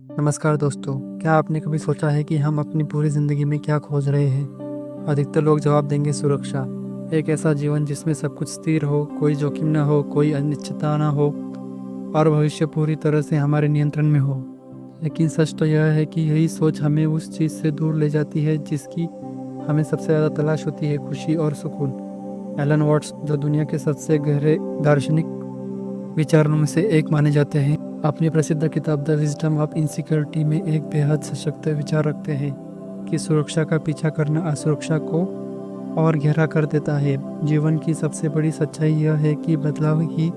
नमस्कार दोस्तों, क्या आपने कभी सोचा है कि हम अपनी पूरी ज़िंदगी में क्या खोज रहे हैं? अधिकतर लोग जवाब देंगे सुरक्षा। एक ऐसा जीवन जिसमें सब कुछ स्थिर हो, कोई जोखिम ना हो, कोई अनिश्चितता ना हो और भविष्य पूरी तरह से हमारे नियंत्रण में हो। लेकिन सच तो यह है कि यही सोच हमें उस चीज़ से दूर ले जाती है जिसकी हमें सबसे ज़्यादा तलाश होती है, खुशी और सुकून। एलन वॉट्स, जो दुनिया के सबसे गहरे दार्शनिक विचारों में से एक माने जाते हैं, अपनी प्रसिद्ध किताब द विजडम ऑफ इनसिक्योरिटी में एक बेहद सशक्त विचार रखते हैं कि सुरक्षा का पीछा करना असुरक्षा को और गहरा कर देता है। जीवन की सबसे बड़ी सच्चाई यह है कि बदलाव ही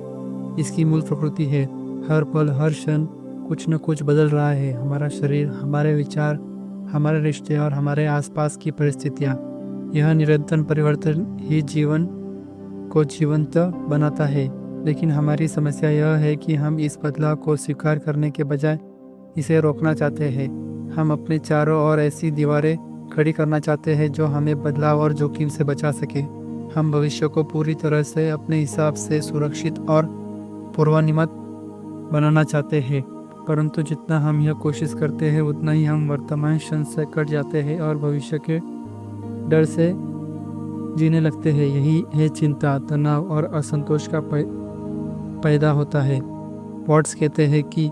इसकी मूल प्रकृति है। हर पल, हर क्षण कुछ न कुछ बदल रहा है। हमारा शरीर, हमारे विचार, हमारे रिश्ते और हमारे आसपास की परिस्थितियाँ। यह निरंतर परिवर्तन ही जीवन को जीवंत बनाता है। लेकिन हमारी समस्या यह है कि हम इस बदलाव को स्वीकार करने के बजाय इसे रोकना चाहते हैं। हम अपने चारों ओर ऐसी दीवारें खड़ी करना चाहते हैं जो हमें बदलाव और जोखिम से बचा सके। हम भविष्य को पूरी तरह से अपने हिसाब से सुरक्षित और पूर्वानुमान बनाना चाहते हैं, परंतु जितना हम यह कोशिश करते हैं उतना ही हम वर्तमान क्षण से कट जाते हैं और भविष्य के डर से जीने लगते हैं। यही है चिंता, तनाव और असंतोष का पैदा होता है। वॉट्स कहते हैं कि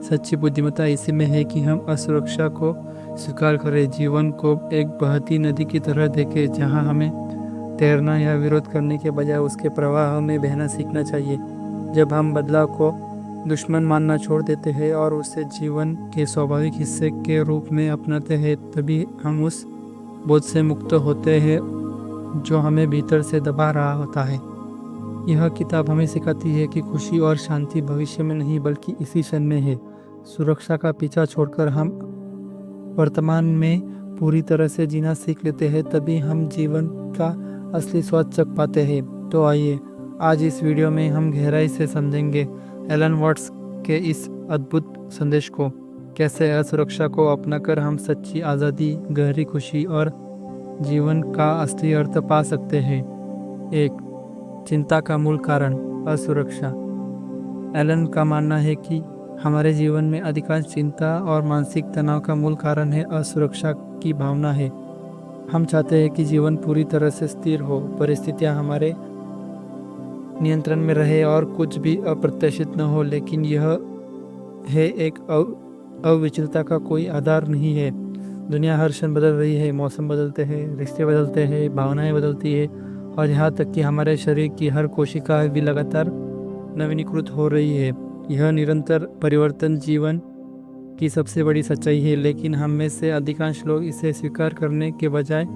सच्ची बुद्धिमत्ता इसी में है कि हम असुरक्षा को स्वीकार करें, जीवन को एक बहती नदी की तरह देखें जहां हमें तैरना या विरोध करने के बजाय उसके प्रवाह में बहना सीखना चाहिए। जब हम बदलाव को दुश्मन मानना छोड़ देते हैं और उसे जीवन के स्वाभाविक हिस्से के रूप में अपनाते हैं, तभी हम उस बोझ से मुक्त होते हैं जो हमें भीतर से दबा रहा होता है। यह किताब हमें सिखाती है कि खुशी और शांति भविष्य में नहीं बल्कि इसी क्षण में है। सुरक्षा का पीछा छोड़कर हम वर्तमान में पूरी तरह से जीना सीख लेते हैं, तभी हम जीवन का असली स्वाद चख पाते हैं। तो आइए आज इस वीडियो में हम गहराई से समझेंगे एलन वॉट्स के इस अद्भुत संदेश को। कैसे असुरक्षा को अपनाकर हम सच्ची आज़ादी, गहरी खुशी और जीवन का असली अर्थ पा सकते हैं। 1. चिंता का मूल कारण असुरक्षा। एलन का मानना है कि हमारे जीवन में अधिकांश चिंता और मानसिक तनाव का मूल कारण है असुरक्षा की भावना है। हम चाहते हैं कि जीवन पूरी तरह से स्थिर हो, परिस्थितियां हमारे नियंत्रण में रहे और कुछ भी अप्रत्याशित न हो, लेकिन यह है एक अविचलता का कोई आधार नहीं है। दुनिया हर क्षण बदल रही है, मौसम बदलते हैं, रिश्ते बदलते हैं, भावनाएं बदलती है और यहाँ तक कि हमारे शरीर की हर कोशिका भी लगातार नवीनीकृत हो रही है। यह निरंतर परिवर्तन जीवन की सबसे बड़ी सच्चाई है, लेकिन हम में से अधिकांश लोग इसे स्वीकार करने के बजाय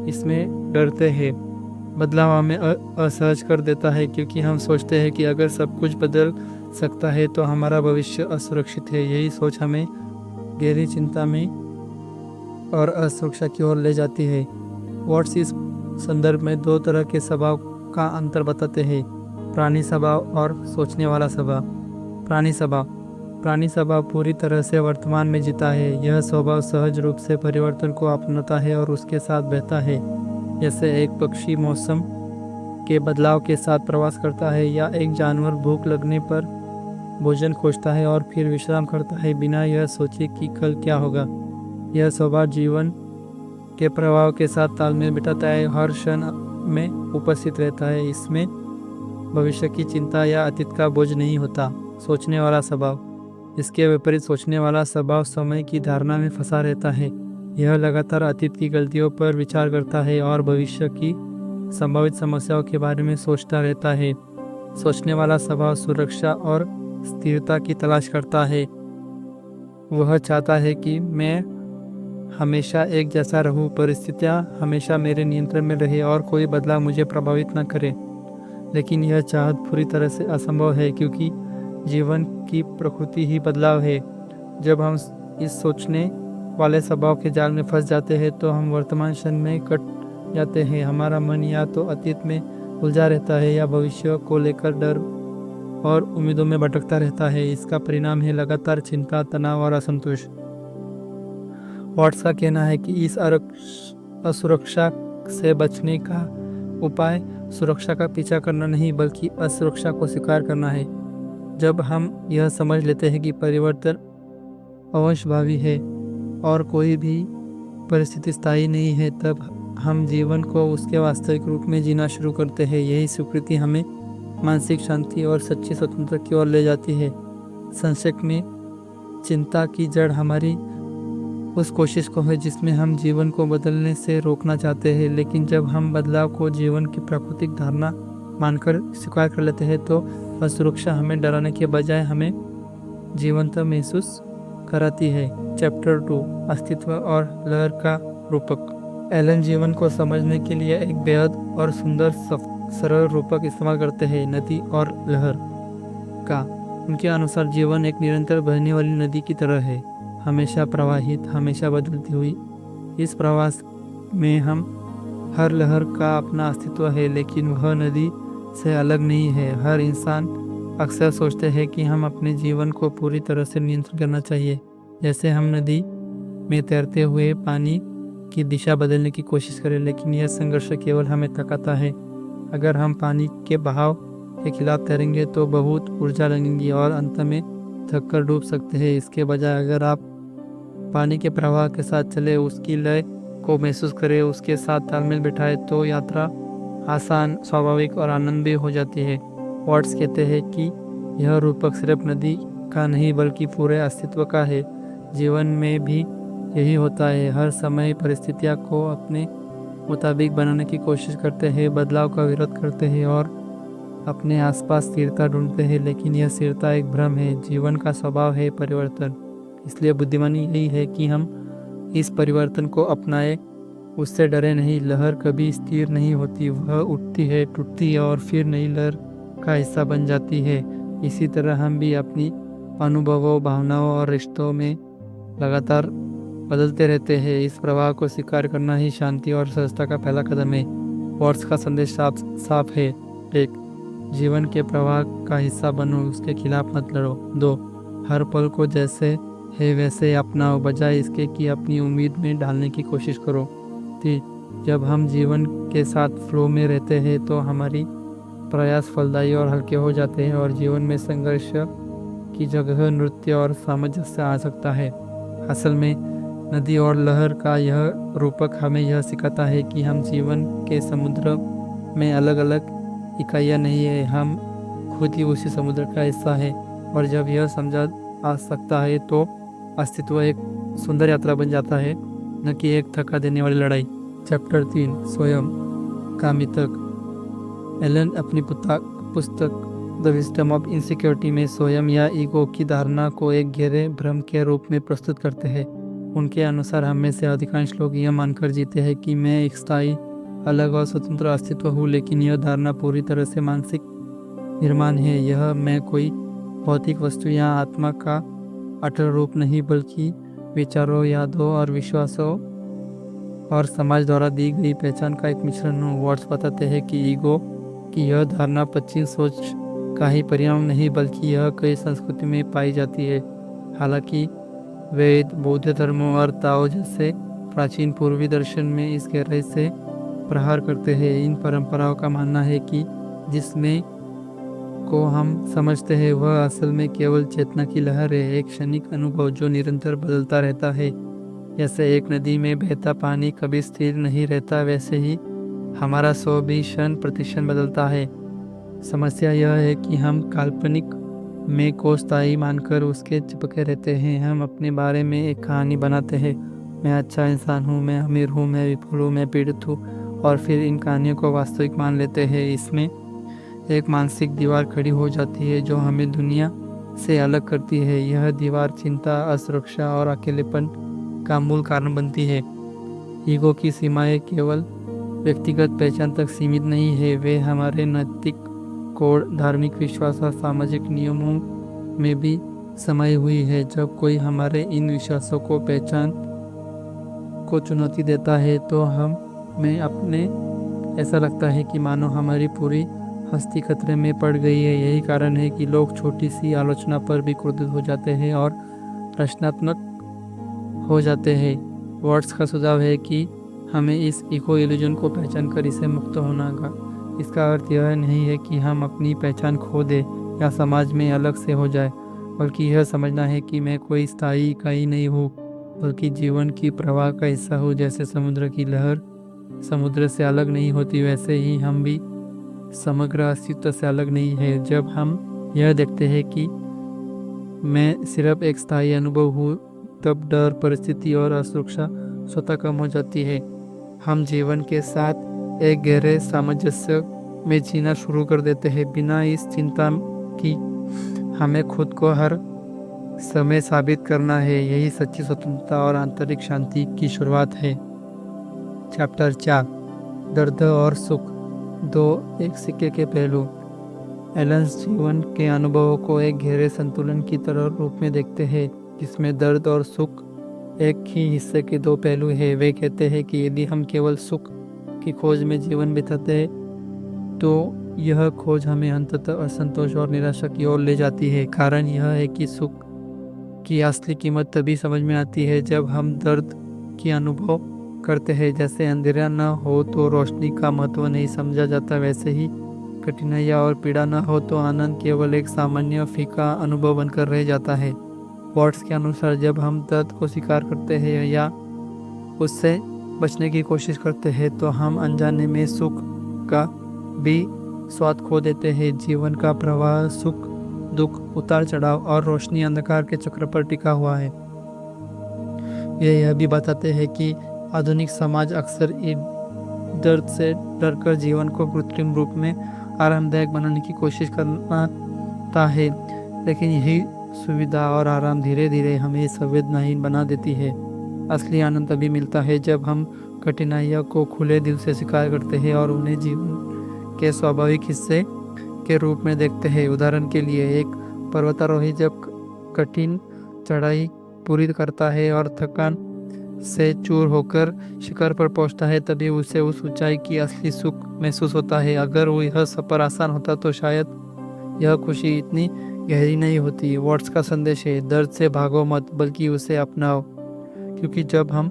इसमें डरते हैं। बदलाव हमें असहज कर देता है क्योंकि हम सोचते हैं कि अगर सब कुछ बदल सकता है तो हमारा भविष्य असुरक्षित है। यही सोच हमें गहरी चिंता में और असुरक्षा की ओर ले जाती है। वॉट्स इस संदर्भ में 2 तरह के स्वभाव का अंतर बताते हैं, प्राणी स्वभाव और सोचने वाला स्वभाव। प्राणी स्वभाव पूरी तरह से वर्तमान में जीता है। यह स्वभाव सहज रूप से परिवर्तन को अपनाता है और उसके साथ बहता है। जैसे एक पक्षी मौसम के बदलाव के साथ प्रवास करता है या एक जानवर भूख लगने पर भोजन खोजता है और फिर विश्राम करता है बिना यह सोचे कि कल क्या होगा। यह स्वभाव जीवन के प्रभाव के साथ तालमेल बिठाता है, हर क्षण में उपस्थित रहता है। इसमें भविष्य की चिंता या अतीत का बोझ नहीं होता। सोचने वाला स्वभाव। इसके विपरीत सोचने वाला स्वभाव समय की धारणा में फंसा रहता है। यह लगातार अतीत की गलतियों पर विचार करता है और भविष्य की संभावित समस्याओं के बारे में सोचता रहता है। सोचने वाला स्वभाव सुरक्षा और स्थिरता की तलाश करता है। वह चाहता है कि मैं हमेशा एक जैसा रहूं, परिस्थितियां हमेशा मेरे नियंत्रण में रहे और कोई बदलाव मुझे प्रभावित न करे। लेकिन यह चाहत पूरी तरह से असंभव है क्योंकि जीवन की प्रकृति ही बदलाव है। जब हम इस सोचने वाले स्वभाव के जाल में फंस जाते हैं तो हम वर्तमान क्षण में कट जाते हैं। हमारा मन या तो अतीत में उलझा रहता है या भविष्य को लेकर डर और उम्मीदों में भटकता रहता है। इसका परिणाम है लगातार चिंता, तनाव और असंतोष। वॉट्स का कहना है कि इस असुरक्षा से बचने का उपाय सुरक्षा का पीछा करना नहीं बल्कि असुरक्षा को स्वीकार करना है। जब हम यह समझ लेते हैं कि परिवर्तन अवश्यभावी है और कोई भी परिस्थिति स्थायी नहीं है, तब हम जीवन को उसके वास्तविक रूप में जीना शुरू करते हैं। यही स्वीकृति हमें मानसिक शांति और सच्ची स्वतंत्रता की ओर ले जाती है। संक्षेप में, चिंता की जड़ हमारी उस कोशिश को है जिसमें हम जीवन को बदलने से रोकना चाहते हैं, लेकिन जब हम बदलाव को जीवन की प्राकृतिक धारणा मानकर स्वीकार कर लेते हैं तो वह सुरक्षा हमें डराने के बजाय हमें जीवंत महसूस कराती है। चैप्टर 2, अस्तित्व और लहर का रूपक। एलन जीवन को समझने के लिए एक बेहद और सुंदर सरल रूपक इस्तेमाल करते हैं, नदी और लहर का। उनके अनुसार जीवन एक निरंतर बहने वाली नदी की तरह है, हमेशा प्रवाहित, हमेशा बदलती हुई। इस प्रवास में हम हर लहर का अपना अस्तित्व है, लेकिन वह नदी से अलग नहीं है। हर इंसान अक्सर सोचते हैं कि हम अपने जीवन को पूरी तरह से नियंत्रित करना चाहिए, जैसे हम नदी में तैरते हुए पानी की दिशा बदलने की कोशिश करें, लेकिन यह संघर्ष केवल हमें थकाता है। अगर हम पानी के बहाव के खिलाफ तैरेंगे तो बहुत ऊर्जा लगेगी और अंत में थक कर डूब सकते हैं। इसके बजाय अगर आप पानी के प्रवाह के साथ चले, उसकी लय को महसूस करें, उसके साथ तालमेल बिठाए, तो यात्रा आसान, स्वाभाविक और आनंदमय हो जाती है। वाट्स कहते हैं कि यह रूपक सिर्फ नदी का नहीं बल्कि पूरे अस्तित्व का है। जीवन में भी यही होता है। हर समय परिस्थितियों को अपने मुताबिक बनाने की कोशिश करते हैं, बदलाव का विरोध करते हैं और अपने आसपास स्थिरता ढूंढते हैं, लेकिन यह स्थिरता एक भ्रम है। जीवन का स्वभाव है परिवर्तन, इसलिए बुद्धिमानी यही है कि हम इस परिवर्तन को अपनाएं, उससे डरे नहीं। लहर कभी स्थिर नहीं होती, वह उठती है, टूटती है और फिर नई लहर का हिस्सा बन जाती है। इसी तरह हम भी अपनी अनुभवों, भावनाओं और रिश्तों में लगातार बदलते रहते हैं। इस प्रवाह को स्वीकार करना ही शांति और सहजता का पहला कदम है। वाट्स का संदेश साफ है। 1. जीवन के प्रवाह का हिस्सा बनो, उसके खिलाफ मत लड़ो। 2. हर पल को जैसे है वैसे अपनाओ, बजाय इसके कि अपनी उम्मीद में डालने की कोशिश करो। 3. जब हम जीवन के साथ फ्लो में रहते हैं तो हमारी प्रयास फलदायी और हल्के हो जाते हैं और जीवन में संघर्ष की जगह नृत्य और सामंजस्य आ सकता है। असल में नदी और लहर का यह रूपक हमें यह सिखाता है कि हम जीवन के समुद्र में अलग अलग इकाइयाँ नहीं है, हम खुद ही उसी समुद्र का हिस्सा है। और जब यह समझा आ सकता है तो अस्तित्व एक सुंदर यात्रा बन जाता है, न कि एक थका देने वाली लड़ाई। चैप्टर 3, स्वयं का मिथक। एलन अपनी पुस्तक द विजडम ऑफ इनसिक्योरिटी में स्वयं या ईगो की धारणा को एक गहरे भ्रम के रूप में प्रस्तुत करते हैं। उनके अनुसार हम में से अधिकांश लोग यह मानकर जीते हैं कि मैं एक स्थायी, अलग और स्वतंत्र अस्तित्व हूँ, लेकिन यह धारणा पूरी तरह से मानसिक निर्माण है। यह मैं कोई भौतिक वस्तु या आत्मा का अटल रूप नहीं, बल्कि विचारों, यादों और विश्वासों और समाज द्वारा दी गई पहचान का एक मिश्रण हूँ। वाट्स बताते हैं कि ईगो की यह धारणा पश्चिम सोच का ही परिणाम नहीं, बल्कि यह कई संस्कृति में पाई जाती है। हालांकि वेद, बौद्ध धर्मों और ताओ जैसे प्राचीन पूर्वी दर्शन में इस गहराई से प्रहार करते हैं। इन परंपराओं का मानना है कि जिसमें को हम समझते हैं वह असल में केवल चेतना की लहर है, एक क्षणिक अनुभव जो निरंतर बदलता रहता है। जैसे एक नदी में बहता पानी कभी स्थिर नहीं रहता, वैसे ही हमारा स्व भी क्षण प्रतिक्षण बदलता है। समस्या यह है कि हम काल्पनिक में को स्थायी मानकर उसके चिपके रहते हैं। हम अपने बारे में एक कहानी बनाते हैं, मैं अच्छा इंसान हूँ, मैं अमीर हूँ, मैं विफल हूँ, मैं पीड़ित हूँ, और फिर इन कहानियों को वास्तविक मान लेते हैं। इसमें एक मानसिक दीवार खड़ी हो जाती है जो हमें दुनिया से अलग करती है। यह दीवार चिंता, असुरक्षा और अकेलेपन का मूल कारण बनती है। ईगो की सीमाएं केवल व्यक्तिगत पहचान तक सीमित नहीं है, वे हमारे नैतिक कोड, धार्मिक विश्वास और सामाजिक नियमों में भी समाई हुई है। जब कोई हमारे इन विश्वासों को पहचान को चुनौती देता है तो हमें अपने ऐसा लगता है कि मानो हमारी पूरी हस्ती खतरे में पड़ गई है। यही कारण है कि लोग छोटी सी आलोचना पर भी क्रोधित हो जाते हैं और रचनात्मक हो जाते हैं। वाट्स का सुझाव है कि हमें इस इको इल्यूजन को पहचान कर इसे मुक्त होना होगा। इसका अर्थ यह नहीं है कि हम अपनी पहचान खो दें या समाज में अलग से हो जाए, बल्कि यह समझना है कि मैं कोई स्थायी इकाई नहीं हूँ, बल्कि जीवन की प्रवाह का हिस्सा हूँ। जैसे समुद्र की लहर समुद्र से अलग नहीं होती, वैसे ही हम भी समग्र अस्तित्व से अलग नहीं है। जब हम यह देखते हैं कि मैं सिर्फ एक स्थायी अनुभव हूँ, तब डर, परिस्थिति और असुरक्षा स्वतः कम हो जाती है। हम जीवन के साथ एक गहरे सामंजस्य में जीना शुरू कर देते हैं, बिना इस चिंता की हमें खुद को हर समय साबित करना है। यही सच्ची स्वतंत्रता और आंतरिक शांति की शुरुआत है। चैप्टर 4, दर्द और सुख, दो एक सिक्के के पहलू। एलन्स जीवन के अनुभवों को एक गहरे संतुलन की तरह रूप में देखते हैं, जिसमें दर्द और सुख एक ही हिस्से के दो पहलू हैं। वे कहते हैं कि यदि हम केवल सुख की खोज में जीवन बिताते हैं, तो यह खोज हमें अंततः असंतोष और निराशा की ओर ले जाती है। कारण यह है कि सुख की असली कीमत तभी समझ में आती है जब हम दर्द की अनुभव करते हैं। जैसे अंधेरा न हो तो रोशनी का महत्व नहीं समझा जाता, वैसे ही कठिनाइयाँ और पीड़ा न हो तो आनंद केवल एक सामान्य फीका अनुभव बनकर रह जाता है। वॉट्स के अनुसार जब हम दर्द को स्वीकार करते हैं या उससे बचने की कोशिश करते हैं, तो हम अनजाने में सुख का भी स्वाद खो देते हैं। जीवन का प्रवाह सुख, दुख, उतार चढ़ाव और रोशनी अंधकार के चक्र पर टिका हुआ है। यह भी बताते हैं कि आधुनिक समाज अक्सर इन दर्द से डरकर जीवन को कृत्रिम रूप में आरामदायक बनाने की कोशिश करता है, लेकिन यही सुविधा और आराम धीरे धीरे हमें संवेदनाहीन बना देती है। असली आनंद तभी मिलता है जब हम कठिनाइयों को खुले दिल से स्वीकार करते हैं और उन्हें जीवन के स्वाभाविक हिस्से के रूप में देखते हैं। उदाहरण के लिए, एक पर्वतारोही जब कठिन चढ़ाई पूरी करता है और थकान से चूर होकर शिखर पर पहुंचता है, तभी उसे उस ऊंचाई की असली सुख महसूस होता है। अगर वो यह सफर आसान होता तो शायद यह खुशी इतनी गहरी नहीं होती। वॉट्स का संदेश है, दर्द से भागो मत, बल्कि उसे अपनाओ, क्योंकि जब हम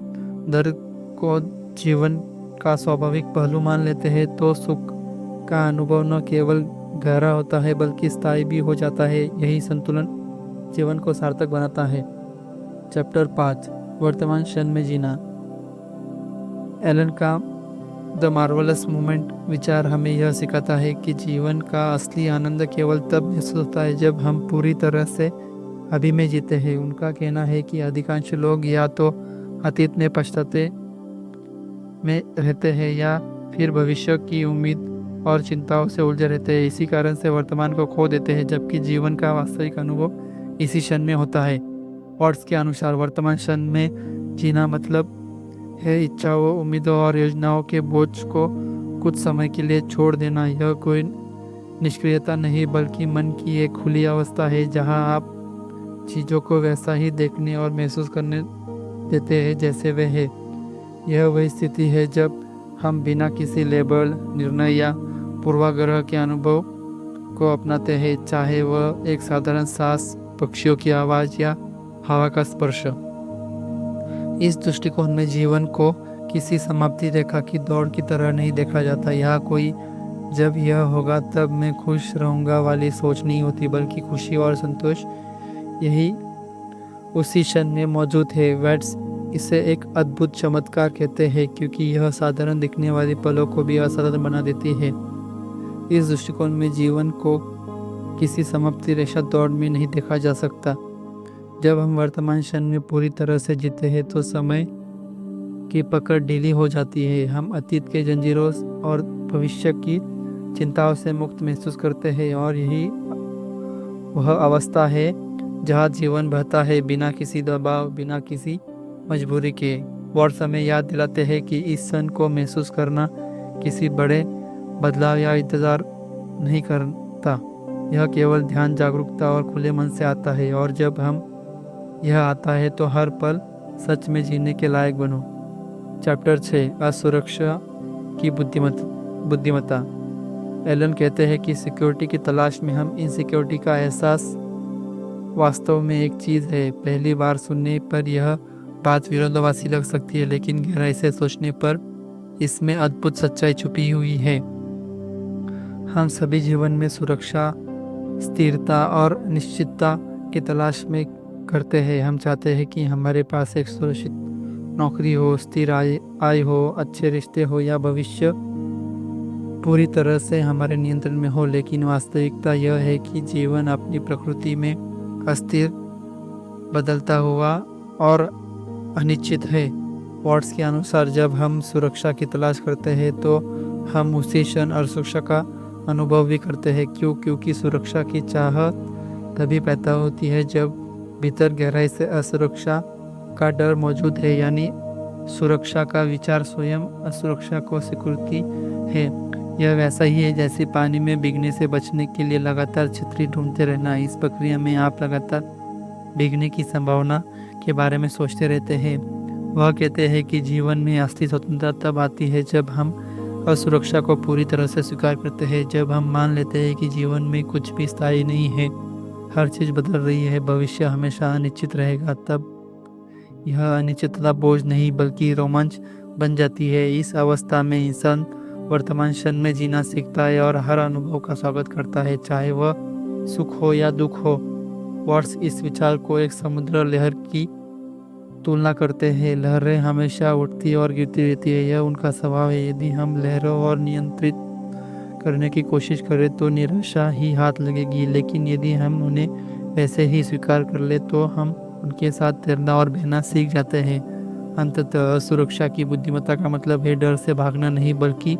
दर्द को जीवन का स्वाभाविक पहलू मान लेते हैं, तो सुख का अनुभव न केवल गहरा होता है बल्कि स्थायी भी हो जाता है। यही संतुलन जीवन को सार्थक बनाता है। चैप्टर 5, वर्तमान क्षण में जीना। एलन का द मार्वलस मोमेंट विचार हमें यह सिखाता है कि जीवन का असली आनंद केवल तब महसूस होता है जब हम पूरी तरह से अभी में जीते हैं। उनका कहना है कि अधिकांश लोग या तो अतीत में पछताते में रहते हैं या फिर भविष्य की उम्मीद और चिंताओं से उलझे रहते हैं। इसी कारण से वर्तमान को खो देते हैं, जबकि जीवन का वास्तविक अनुभव इसी क्षण में होता है। वॉट्स के अनुसार वर्तमान क्षण में जीना मतलब है इच्छाओं, उम्मीदों और योजनाओं के बोझ को कुछ समय के लिए छोड़ देना। यह कोई निष्क्रियता नहीं, बल्कि मन की एक खुली अवस्था है जहां आप चीज़ों को वैसा ही देखने और महसूस करने देते हैं जैसे वे है। यह वही स्थिति है जब हम बिना किसी लेबल, निर्णय या पूर्वाग्रह के अनुभव को अपनाते हैं, चाहे वह एक साधारण सांस, पक्षियों की आवाज़ या हवा का स्पर्श। इस दृष्टिकोण में जीवन को किसी समाप्ति रेखा की दौड़ की तरह नहीं देखा जाता। यहाँ कोई जब यह होगा तब मैं खुश रहूँगा वाली सोच नहीं होती, बल्कि खुशी और संतोष यही उसी क्षण में मौजूद है। वेट्स इसे एक अद्भुत चमत्कार कहते हैं, क्योंकि यह साधारण दिखने वाले पलों को भी असाधारण बना देती है। इस दृष्टिकोण में जीवन को किसी समाप्ति रेखा दौड़ में नहीं देखा जा सकता। जब हम वर्तमान क्षण में पूरी तरह से जीते हैं, तो समय की पकड़ ढीली हो जाती है। हम अतीत के जंजीरों और भविष्य की चिंताओं से मुक्त महसूस करते हैं, और यही वह अवस्था है जहाँ जीवन बहता है बिना किसी दबाव, बिना किसी मजबूरी के। वॉट्स हमें याद दिलाते हैं कि इस क्षण को महसूस करना किसी बड़े बदलाव या इंतज़ार नहीं करता। यह केवल ध्यान, जागरूकता और खुले मन से आता है, और जब हम यह आता है तो हर पल सच में जीने के लायक बनो। चैप्टर 6, असुरक्षा की बुद्धिमत्ता। एलन कहते हैं कि सिक्योरिटी की तलाश में हम इनसिक्योरिटी का एहसास वास्तव में एक चीज़ है। पहली बार सुनने पर यह बात विरोधाभासी लग सकती है, लेकिन गहराई से सोचने पर इसमें अद्भुत सच्चाई छुपी हुई है। हम सभी जीवन में सुरक्षा, स्थिरता और निश्चितता की तलाश में करते हैं। हम चाहते हैं कि हमारे पास एक सुरक्षित नौकरी हो, स्थिर आय हो, अच्छे रिश्ते हो या भविष्य पूरी तरह से हमारे नियंत्रण में हो। लेकिन वास्तविकता यह है कि जीवन अपनी प्रकृति में अस्थिर, बदलता हुआ और अनिश्चित है। वॉट्स के अनुसार जब हम सुरक्षा की तलाश करते हैं तो हम उसी क्षण असुरक्षा का अनुभव भी करते हैं। क्योंकि सुरक्षा की चाहत तभी पैदा होती है जब भीतर गहराई से असुरक्षा का डर मौजूद है, यानी सुरक्षा का विचार स्वयं असुरक्षा को स्वीकृति है। यह वैसा ही है जैसे पानी में भीगने से बचने के लिए लगातार छतरी ढूंढते रहना। इस प्रक्रिया में आप लगातार भीगने की संभावना के बारे में सोचते रहते हैं। वह कहते हैं कि जीवन में असली स्वतंत्रता तब आती है जब हम असुरक्षा को पूरी तरह से स्वीकार करते हैं, जब हम मान लेते हैं कि जीवन में कुछ भी स्थायी नहीं है, हर चीज़ बदल रही है, भविष्य हमेशा अनिश्चित रहेगा। तब यह अनिश्चितता बोझ नहीं बल्कि रोमांच बन जाती है। इस अवस्था में इंसान वर्तमान क्षण में जीना सीखता है और हर अनुभव का स्वागत करता है, चाहे वह सुख हो या दुख हो। वॉट्स इस विचार को एक समुद्र लहर की तुलना करते हैं। लहरें हमेशा उठती और गिरती रहती है, यह उनका स्वभाव है। यदि हम लहरों और नियंत्रित करने की कोशिश करें तो निराशा ही हाथ लगेगी, लेकिन यदि हम उन्हें वैसे ही स्वीकार कर ले तो हम उनके साथ तैरना और बहना सीख जाते हैं। अंततः सुरक्षा की बुद्धिमत्ता का मतलब है डर से भागना नहीं, बल्कि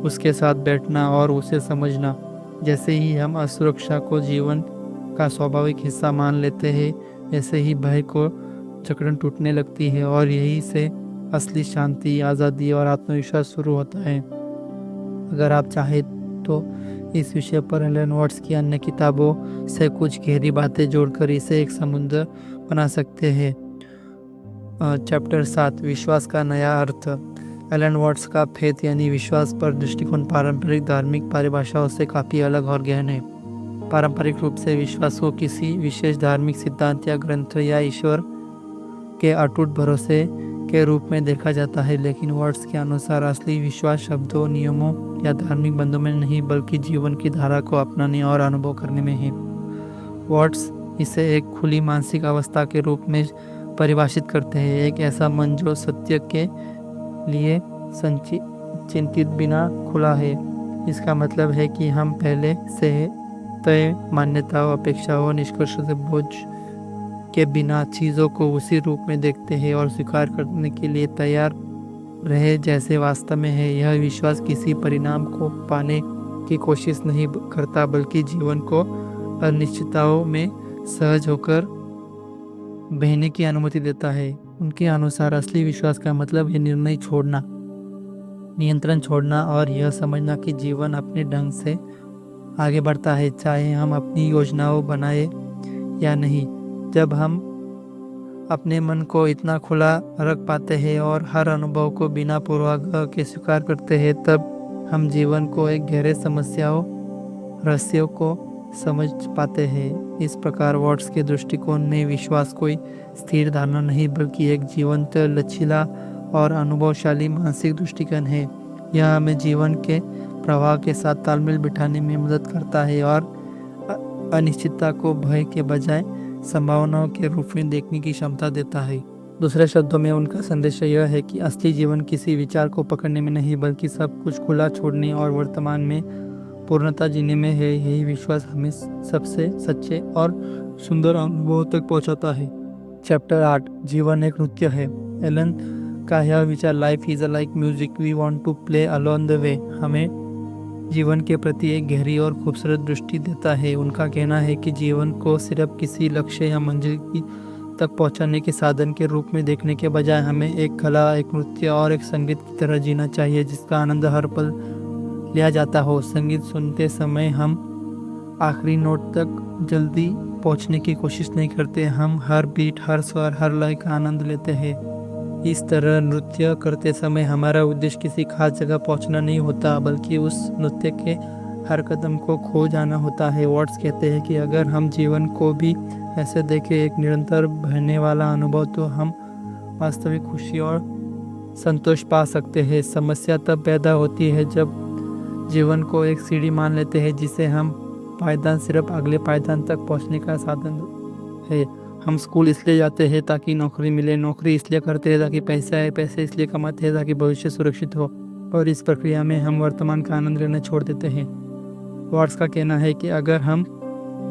उसके साथ बैठना और उसे समझना। जैसे ही हम असुरक्षा को जीवन का स्वाभाविक हिस्सा मान लेते हैं, वैसे ही भय को जकड़न टूटने लगती है और यही से असली शांति, आज़ादी और आत्मविश्वास शुरू होता है। अगर आप चाहें तो इस विषय पर एलन वॉट्स की अन्य किताबों से कुछ गहरी बातें जोड़कर इसे एक समुद्र बना सकते हैं। चैप्टर 7, विश्वास का नया अर्थ। एलन वॉट्स का फेथ यानी विश्वास पर दृष्टिकोण पारंपरिक धार्मिक परिभाषाओं से काफ़ी अलग और गहन है। पारंपरिक रूप से विश्वास को किसी विशेष धार्मिक सिद्धांत या ग्रंथ या ईश्वर के अटूट भरोसे के रूप में देखा जाता है, लेकिन वॉट्स के अनुसार असली विश्वास शब्दों, नियमों या धार्मिक बंधों में नहीं बल्कि जीवन की धारा को अपनाने और अनुभव करने में है। वॉट्स इसे एक खुली मानसिक अवस्था के रूप में परिभाषित करते हैं, एक ऐसा मन जो सत्य के लिए चिंतित बिना खुला है। इसका मतलब है कि हम पहले से तय मान्यताओं, अपेक्षाओं, निष्कर्ष से बोझ के बिना चीज़ों को उसी रूप में देखते हैं और स्वीकार करने के लिए तैयार रहे जैसे वास्तव में है। यह विश्वास किसी परिणाम को पाने की कोशिश नहीं करता, बल्कि जीवन को अनिश्चितताओं में सहज होकर बहने की अनुमति देता है। उनके अनुसार असली विश्वास का मतलब है निर्णय छोड़ना, नियंत्रण छोड़ना और यह समझना कि जीवन अपने ढंग से आगे बढ़ता है, चाहे हम अपनी योजनाओं बनाए या नहीं। जब हम अपने मन को इतना खुला रख पाते हैं और हर अनुभव को बिना पूर्वाग्रह के स्वीकार करते हैं, तब हम जीवन को एक गहरे समस्याओं, रहस्यों को समझ पाते हैं। इस प्रकार वॉट्स के दृष्टिकोण में विश्वास कोई स्थिर धारणा नहीं बल्कि एक जीवंत, लचीला और अनुभवशाली मानसिक दृष्टिकोण है। यह हमें जीवन के प्रवाह के साथ तालमेल बिठाने में मदद करता है और अनिश्चितता को भय के बजाय संभावनाओं के रूप में देखने की क्षमता देता है। दूसरे शब्दों में उनका संदेश यह है कि असली जीवन किसी विचार को पकड़ने में नहीं बल्कि सब कुछ खुला छोड़ने और वर्तमान में पूर्णता जीने में है। यही विश्वास हमें सबसे सच्चे और सुंदर अनुभवों तक पहुंचाता है। चैप्टर 8, जीवन एक नृत्य है। एलन का यह विचार life is like music we want to play along the way हमें जीवन के प्रति एक गहरी और खूबसूरत दृष्टि देता है। उनका कहना है कि जीवन को सिर्फ किसी लक्ष्य या मंजिल की तक पहुंचाने के साधन के रूप में देखने के बजाय हमें एक कला, एक नृत्य और एक संगीत की तरह जीना चाहिए जिसका आनंद हर पल लिया जाता हो। संगीत सुनते समय हम आखिरी नोट तक जल्दी पहुंचने की कोशिश नहीं करते, हम हर बीट, हर स्वर, हर लय का आनंद लेते हैं। इस तरह नृत्य करते समय हमारा उद्देश्य किसी खास जगह पहुंचना नहीं होता बल्कि उस नृत्य के हर कदम को खो जाना होता है। वॉट्स कहते हैं कि अगर हम जीवन को भी ऐसे देखें, एक निरंतर बहने वाला अनुभव, तो हम वास्तविक खुशी और संतोष पा सकते हैं। समस्या तब पैदा होती है जब जीवन को एक सीढ़ी मान लेते हैं जिसे हम पायदान सिर्फ अगले पायदान तक पहुंचने का साधन है। हम स्कूल इसलिए जाते हैं ताकि नौकरी मिले, नौकरी इसलिए करते हैं ताकि पैसा आए, पैसे इसलिए कमाते हैं ताकि भविष्य सुरक्षित हो, और इस प्रक्रिया में हम वर्तमान का आनंद लेना छोड़ देते हैं। वाट्स का कहना है कि अगर हम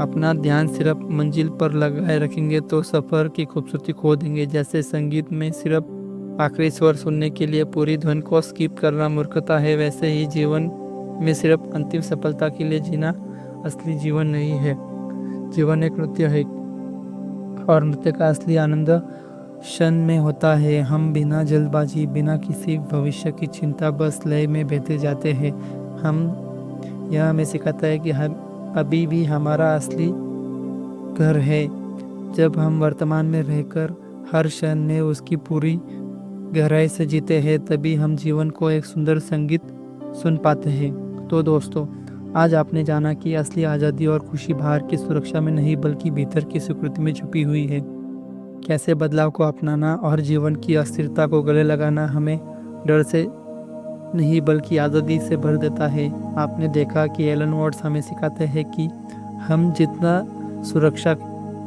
अपना ध्यान सिर्फ मंजिल पर लगाए रखेंगे तो सफ़र की खूबसूरती खो देंगे। जैसे संगीत में सिर्फ आखिरी स्वर सुनने के लिए पूरी धुन को स्किप करना मूर्खता है, वैसे ही जीवन में सिर्फ अंतिम सफलता के लिए जीना असली जीवन नहीं है। जीवन एक नृत्य है और नृत्य का असली आनंद क्षण में होता है। हम बिना जल्दबाजी, बिना किसी भविष्य की चिंता, बस लय में बहते जाते हैं। यह हमें सिखाता है कि हम अभी भी हमारा असली घर है। जब हम वर्तमान में रहकर हर क्षण में उसकी पूरी गहराई से जीते हैं, तभी हम जीवन को एक सुंदर संगीत सुन पाते हैं। तो दोस्तों, आज आपने जाना कि असली आज़ादी और खुशी बाहर की सुरक्षा में नहीं बल्कि भीतर की स्वीकृति में छुपी हुई है। कैसे बदलाव को अपनाना और जीवन की अस्थिरता को गले लगाना हमें डर से नहीं बल्कि आज़ादी से भर देता है। आपने देखा कि एलन वाट्स हमें सिखाते हैं कि हम जितना सुरक्षा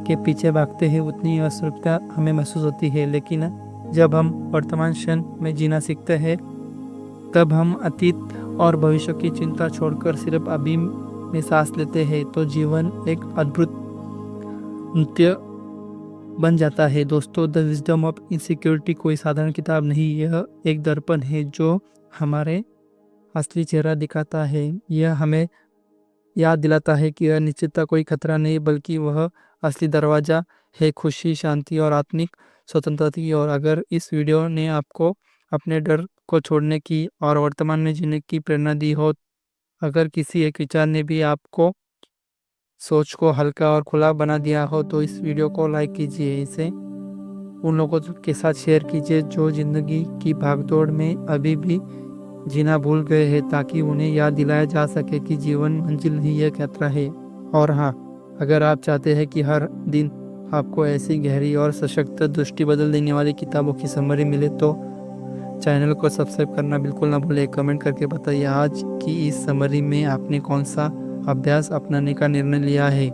के पीछे भागते हैं उतनी असुरक्षा हमें महसूस होती है, लेकिन जब हम वर्तमान क्षण में जीना सीखते हैं तब हम अतीत और भविष्य की चिंता छोड़कर सिर्फ अभी में सांस लेते हैं, तो जीवन एक अद्भुत नृत्य बन जाता है। दोस्तों, द विजडम ऑफ इनसिक्योरिटी कोई साधारण किताब नहीं, यह एक दर्पण है जो हमारे असली चेहरा दिखाता है। यह हमें याद दिलाता है कि अनिश्चितता कोई खतरा नहीं बल्कि वह असली दरवाज़ा है खुशी, शांति और आत्मिक स्वतंत्रता की। और अगर इस वीडियो ने आपको अपने डर को छोड़ने की और वर्तमान में जीने की प्रेरणा दी हो, अगर किसी एक विचार ने भी आपको सोच को हल्का और खुला बना दिया हो, तो इस वीडियो को लाइक कीजिए, इसे उन लोगों के साथ शेयर कीजिए जो ज़िंदगी की भागदौड़ में अभी भी जीना भूल गए हैं, ताकि उन्हें याद दिलाया जा सके कि जीवन मंजिल नहीं एक यात्रा है। और हाँ, अगर आप चाहते हैं कि हर दिन आपको ऐसी गहरी और सशक्त दृष्टि बदल देने वाली किताबों की समरी मिले, तो चैनल को सब्सक्राइब करना बिल्कुल ना भूलें। कमेंट करके बताइए आज की इस समरी में आपने कौन सा अभ्यास अपनाने का निर्णय लिया है।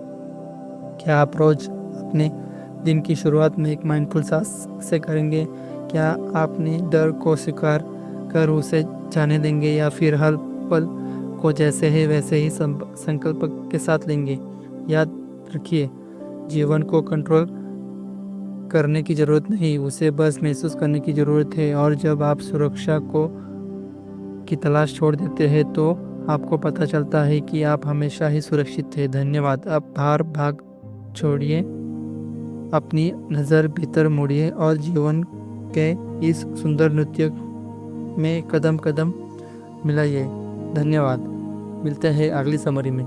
क्या आप रोज अपने दिन की शुरुआत में एक माइंडफुल सांस से करेंगे? क्या आपने डर को स्वीकार कर उसे जाने देंगे, या फिर हर पल को जैसे है वैसे ही संकल्प के साथ लेंगे? याद रखिए, जीवन को कंट्रोल करने की ज़रूरत नहीं, उसे बस महसूस करने की ज़रूरत है। और जब आप सुरक्षा की तलाश छोड़ देते हैं तो आपको पता चलता है कि आप हमेशा ही सुरक्षित थे। धन्यवाद। अब बाहर भाग छोड़िए, अपनी नज़र भीतर मोड़िए और जीवन के इस सुंदर नृत्य में कदम कदम मिलाइए। धन्यवाद। मिलते हैं अगली समरी में।